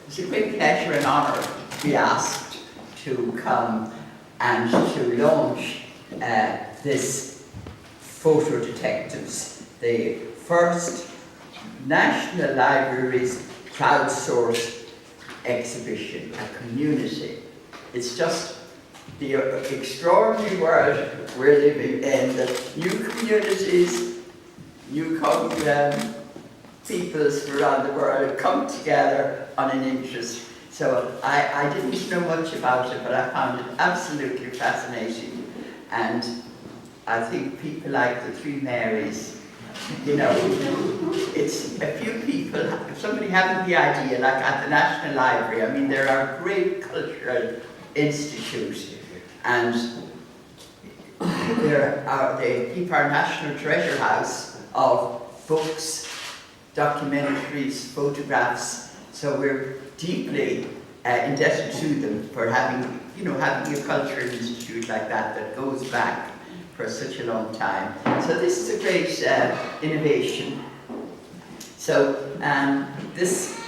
It's a great pleasure and honour to be asked to come and to launch this Photo Detectives, the first National Libraries crowdsourced exhibition, a community. It's just the extraordinary world we're living in, that new communities, new peoples around the world come together on an interest. So I didn't know much about it, but I found it absolutely fascinating. And I think people like the Three Marys, you know, it's a few people, if somebody having the idea, like at the National Library, I mean, they're our great cultural institute, and they keep our national treasure house of books, documentaries, photographs, so we're deeply indebted to them for having, you know, having a cultural institute like that that goes back for such a long time. So this is a great innovation. So this,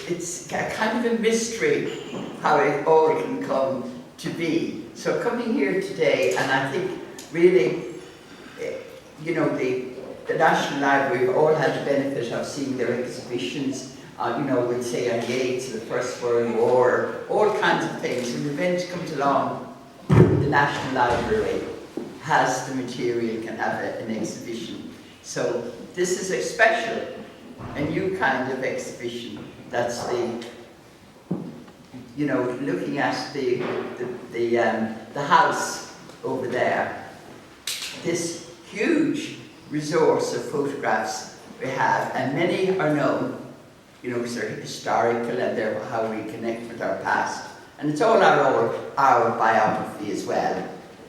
it's kind of a mystery how it all can come to be. So coming here today, and I think really, you know, the National Library have all had the benefit of seeing their exhibitions, you know, we'll say on Yeats, the First World War, all kinds of things. When an event comes along, the National Library has the material, can have an exhibition. So this is a special, a new kind of exhibition. That's the, you know, looking at the house over there. This huge resource of photographs we have, and many are known, you know, because they're historical and they're how we connect with our past. And it's all our biography as well,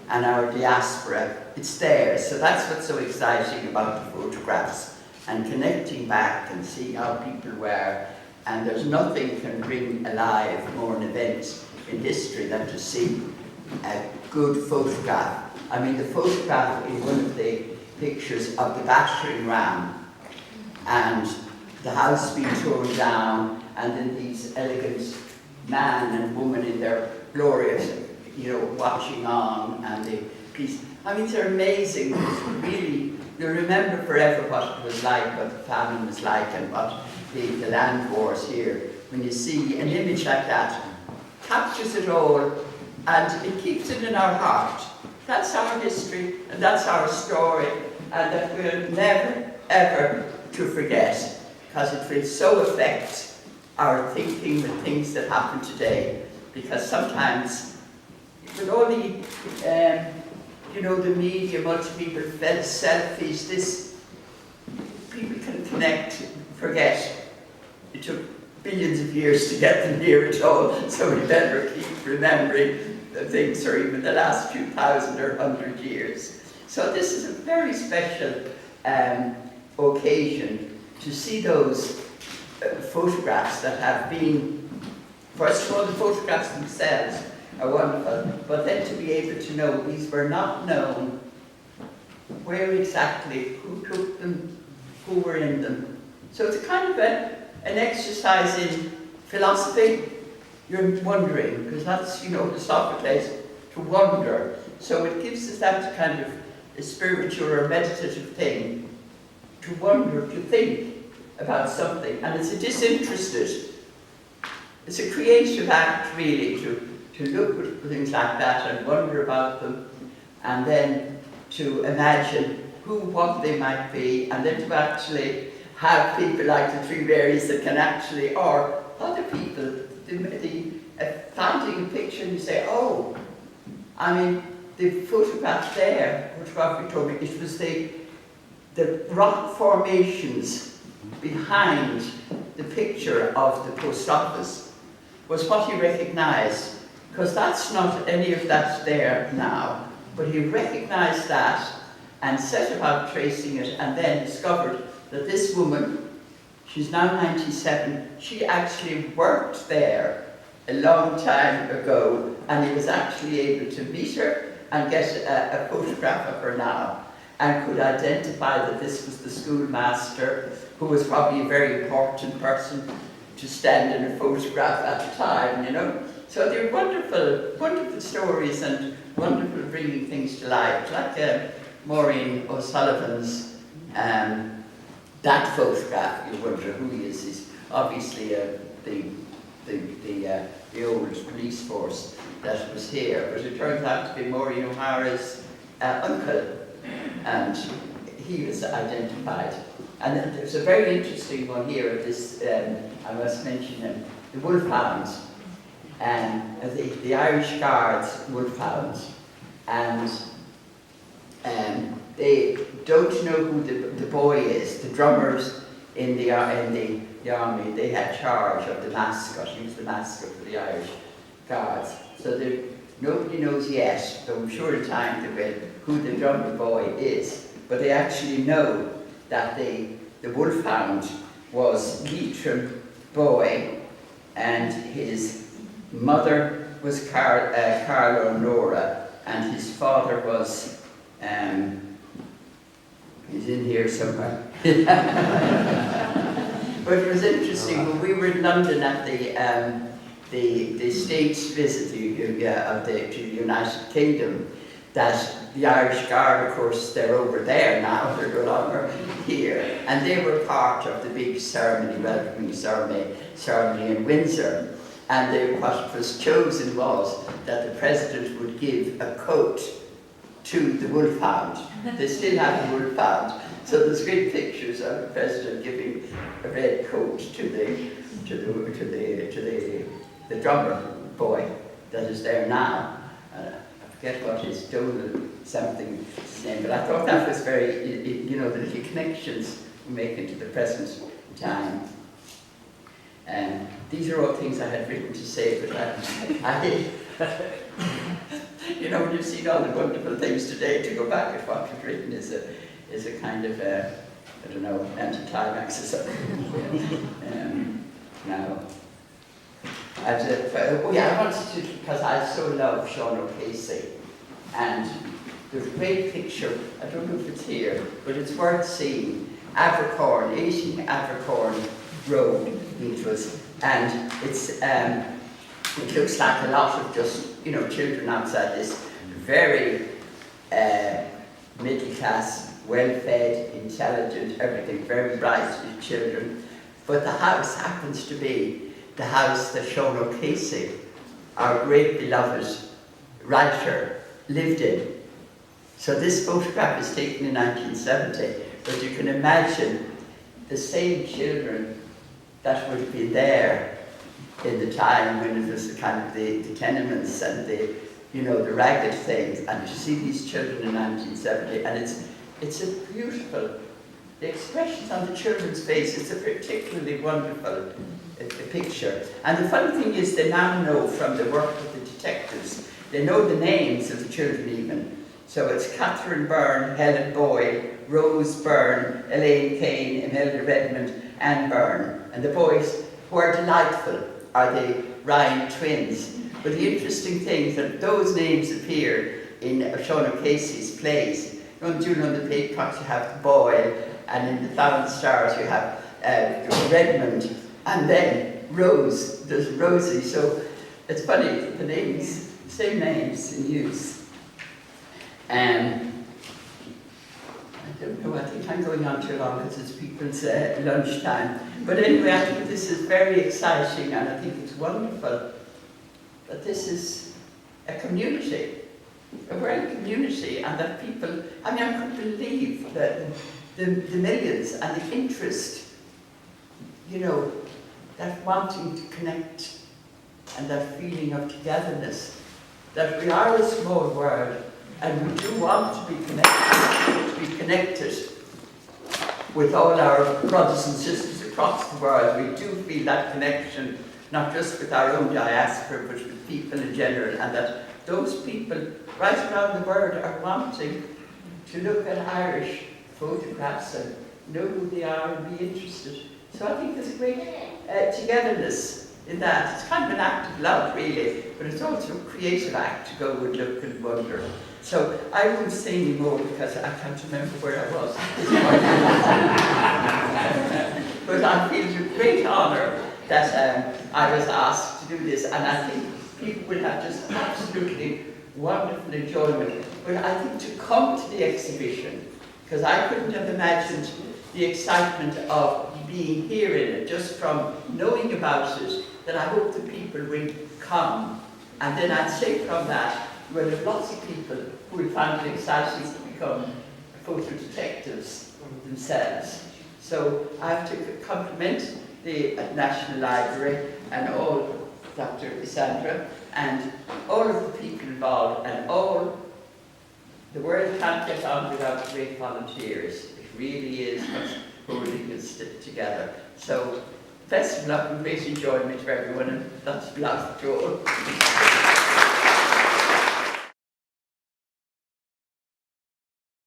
and our diaspora. It's there, so that's what's so exciting about the photographs, and connecting back and see how people were. And there's nothing can bring alive more an event in history than to see a good photograph. I mean, the photograph is one of the pictures of the battering ram, and the house being torn down, and then these elegant man and woman in their glorious, you know, watching on, and the piece. I mean, they're amazing. Really, you'll remember forever what it was like, what the famine was like, and what the land wars here. When you see an image like that, captures it all, and it keeps it in our heart. That's our history, and that's our story, and that we'll never, ever to forget, because it will so affect our thinking with things that happen today. Because sometimes, with all the, you know, the media, multi-people, selfies, this, people can connect, forget. It took billions of years to get them here at all, so we better keep remembering the things, or even the last few thousand or 100 years. So this is a very special occasion to see those photographs that have been, first of all, the photographs themselves are wonderful, but then to be able to know these were not known, where exactly, who took them, who were in them. So it's a kind of an exercise in philosophy. You're wondering, because that's, you know, the Sophocles, to wonder. So it gives us that kind of a spiritual or meditative thing, to wonder, to think about something. And it's a disinterested, it's a creative act really, to look at things like that and wonder about them, and then to imagine who, what they might be, and then to actually have people like the Three Marys that can actually, or other people, finding a picture and you say, oh, I mean, the photograph there, photography told me, it was the rock formations behind the picture of the post office was what he recognized, because that's not any of that there now, but he recognized that and set about tracing it, and then discovered that this woman, she's now 97, she actually worked there a long time ago, and he was actually able to meet her and get a photograph of her now. and could identify that this was the schoolmaster, who was probably a very important person to stand in a photograph at the time, you know. So they're wonderful, wonderful stories and wonderful bringing things to life, like Maureen O'Sullivan's that photograph. You wonder who he is. He's obviously the old police force that was here, but it turns out to be Maureen O'Hara's uncle, and he was identified. And then there's a very interesting one here of this, I must mention him, the wolfhounds, the Irish Guards wolfhounds, and they don't know who the boy is. The drummers in the army, they had charge of the mascot. He was the mascot for the Irish Guards. So nobody knows yet, though I'm sure in time they will, who the drummer boy is. But they actually know that the wolfhound was Leitrim boy, and his mother was Carla Nora, and his father was, he's in here somewhere. But it was interesting, when we were in London at the States visit to the United Kingdom, that the Irish Guard, of course, they're over there now, they're no longer here, and they were part of the big ceremony, welcoming ceremony in Windsor. And what was chosen was that the President would give a coat to the wolfhound. They still have the wolfhound. So there's great pictures of the President giving a red coat to the drummer boy that is there now. I forget what his Donald something his name, but I thought that was very, you know, the little connections we make into the present time. These are all things I had written to say, but you know, when you've seen all the wonderful things today, to go back at what you've written is a kind of, I don't know, anticlimax or something. Now, I wanted to, because I so love Sean O'Casey, and there's a great picture, I don't know if it's here, but it's worth seeing. Abercorn, 18 Abercorn Road, it was, and it's, it looks like a lot of just, you know, children outside this very middle class, well-fed, intelligent, everything, very bright children. But the house happens to be the house that Sean O'Casey, our great beloved writer, lived in. So this photograph is taken in 1970, but you can imagine the same children that would be there in the time when it was kind of the tenements and the, you know, the ragged things. And you see these children in 1970, and it's a beautiful, the expressions on the children's faces, it's a particularly wonderful picture. And the funny thing is, they now know from the work of the detectives, they know the names of the children even. So it's Catherine Byrne, Helen Boyle, Rose Byrne, Elaine Kane, Imelda Redmond, Anne Byrne. And the boys, who are delightful, are the Ryan twins. But the interesting thing is that those names appear in Sean O'Casey's plays. You know, in the Peacocks you have Boyle, and in the Thousand Stars you have Redmond, and then Rose, there's Rosie. So it's funny, the names, same names in use. I don't know, I think I'm going on too long because it's people's lunchtime. But anyway, I think this is very exciting, and I think it's wonderful that this is a community, a real community, and that people, I mean, I couldn't believe that the millions and the interest, you know, that wanting to connect and that feeling of togetherness, that we are a small world, and we do want to be connected with all our brothers and sisters across the world. We do feel that connection, not just with our own diaspora, but with people in general, and that those people right around the world are wanting to look at Irish photographs and know who they are and be interested. So I think there's a great togetherness in that. It's kind of an act of love, really, but it's also a creative act to go and look and wonder. So I won't say any more because I can't remember where I was. But I feel it's a great honour that I was asked to do this, and I think people will have just absolutely wonderful enjoyment. But I think to come to the exhibition, because I couldn't have imagined the excitement of being here in it, just from knowing about it, that I hope the people will come. And then I'd say from that, well, there are lots of people who will find it exciting to become photo detectives themselves. So I have to compliment the National Library and all, Dr. Isandra, and all of the people involved, and all, the world can't get on without great volunteers. It really is what's holding us together. So, best of luck and great enjoyment for everyone, and that's the last Joel.